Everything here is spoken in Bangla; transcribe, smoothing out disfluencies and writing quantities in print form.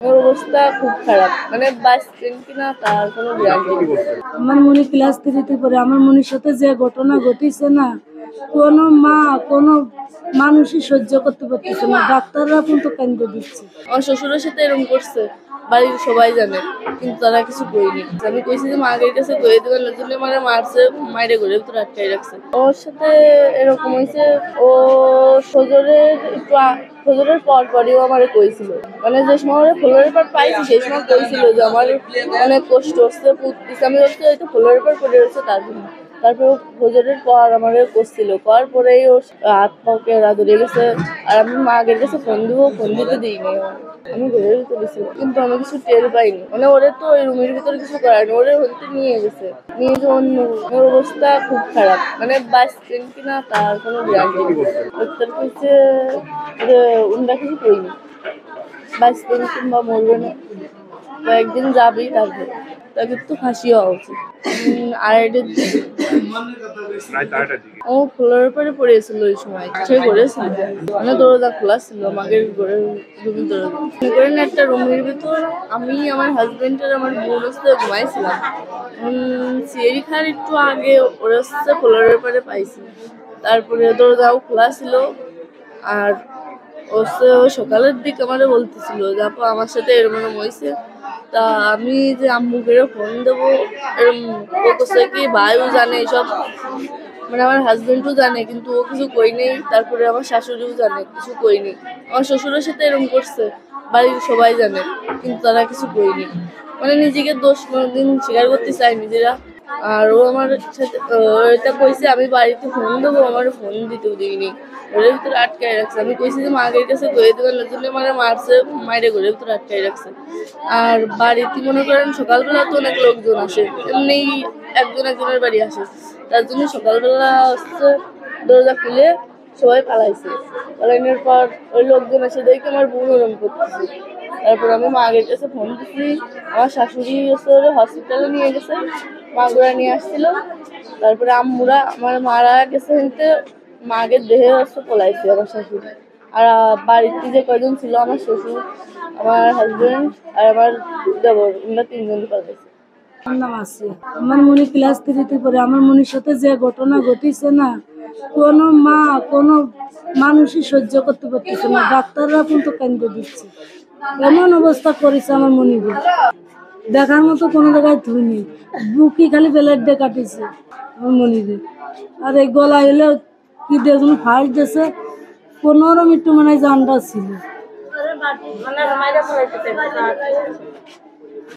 ওর অবস্থা খুব খারাপ, মানে বাঁচতেন কিনা তার কোনো গ্যারান্টি নেই। আমার মনে ক্লাস 3-তে পড়ে। আমার মনের সাথে যে ঘটনা ঘটেছে না, কোনো মা কোনো মানুষই সহ্য করতে পারতেছে না। ডাক্তাররা কিন্তু কেন্দ্র দিচ্ছে। আমার শ্বশুরের সাথে এরকম করছে, বাড়ির সবাই জানে, কিন্তু তারা কিছু কইনি। আমি কইছি যে মায়ের কাছে কয়ে দেবেন, জন্য মানে মারছে, মাইরে ঘরে ভিতরে আটকাই রাখছে। ওর সাথে এরকম হয়েছে, ও ফজরের পরই আমারে কইছিল, মানে যে সময় ওরা ফ্লোরের পর পাইছি সেই সময় কইছিল যে আমার অনেক কষ্ট হচ্ছে, পুততিছে। আমি হচ্ছে হয়তো ফ্লোরের পর পড়ে রয়েছে তার জন্য। তারপর ফজরের পর আমারে করছিল, করার পরেই ওর হাত পাকে ধরে গেছে। আর আমি মায়ের কাছে ফোন দিতে দিইনি। আমি ঘরের ভিতরে ছিল, কিন্তু আমি কিছু টের পাইনি। মানে ওরে তো ওই রুমের ভিতরে কিছু করায়নি, ওরে হতে নিয়ে গেছে। নিয়ে যে অন্য ওর অবস্থা খুব খারাপ, মানে বাঁচতেন কিনা তার কোনো গ্যারান্টি নেই। ডাক্তার কইছে যে উনরা কিছু কইনি, বাঁচবেন কিংবা মরবে না, কয়েকদিন যাবেই, তারপর তাকে তো ফাঁসি হওয়া উচিত। আড়াইটার দিকে ও ফ্লোরের পরে পড়েছিল, ওই সময় সে করেছিল, মানে দরজা খোলা ছিল, আমাদের ঘরের রুমের দরজা। মনে করেন একটা রুমের ভিতর আমি, আমার হাজবেন্ড আর আমার বোন হচ্ছে ঘুমাইছিলাম। সিঁড়ি খাওয়ার একটু আগে ওরা হচ্ছে ফ্লোরের পরে পাইছি। তারপরে দরজাও খোলা ছিল। আর ও সকালের দিকে আমারে বলতেছিল যে আপু আমার সাথে এরকম হয়েছে। তা আমি যে আম্মুকে ফোন দেবো, এরকম বলতেছে কি ভাইও জানে এসব, মানে আমার হাজবেন্ডও জানে, কিন্তু ও কিছু কই নেই। তারপরে আমার শাশুড়িও জানে, কিছু কই নেই। আমার শ্বশুরের সাথে এরকম করছে, বাড়ির সবাই জানে, কিন্তু তারা কিছু কইনি। মানে নিজেকে দোষ কোনোদিন স্বীকার করতে চাই নিজেরা। আর ও আমার সাথে এটা কইছে আমি বাড়িতে ফোন দেবো, আমার ফোন দিতেও দিইনি, ঘরের ভিতরে আটকাই রাখছে। আমি কইছি যে মায়ের কাছে কয়ে দেবেন, জন্য মানে মারছে, মায়ের ঘরের ভিতরে আটকাই রাখছে। আর বাড়িতে মনে করেন সকালবেলা তো অনেক লোকজন আসে, এমনি একজনের বাড়ি আসে, তার জন্য সকালবেলা হচ্ছে দরজা খুলে সবাই পালাইছে। পালানোর পর ওই লোকজন এসে দেখে আমার বোন ওরম করতেছে। তারপর আমি মায়ের কাছে ফোন দিচ্ছি, আমার শাশুড়ি হচ্ছে হসপিটালে নিয়ে গেছে, মাগুরা নিয়ে আসছিল। তারপরে আম্মুরা আমার মারা গেছে, কিন্তু মাকে দেহে হচ্ছে পলাইছে আমার শাশুড়ি। আর বাড়িতে যে কয়জন ছিল, আমার শ্বশুর, আমার হাজবেন্ড আর আমার দেবর, আমরা তিনজনই পালাইছে। আমার নাম আসিয়া। আমার মনে ক্লাস 3-তে পড়ে। আমার মনের সাথে যে ঘটনা ঘটেছে না, কোনো মা কোনো মানুষই সহ্য করতে পারতেছে না। ডাক্তাররা কিন্তু কেন্দ্র দিচ্ছে। এমন অবস্থা করেছে আমার মনে, দেখার মতো কোনো জায়গায় ধুই নেই। বুকি খালি বেলেট দিয়ে কাটিছে আমার মনিরে। আর এই গলা এলে কি দিয়ে যেন ফাঁস দিয়েছে, 15 মিনিট মানে জানটা ছিল।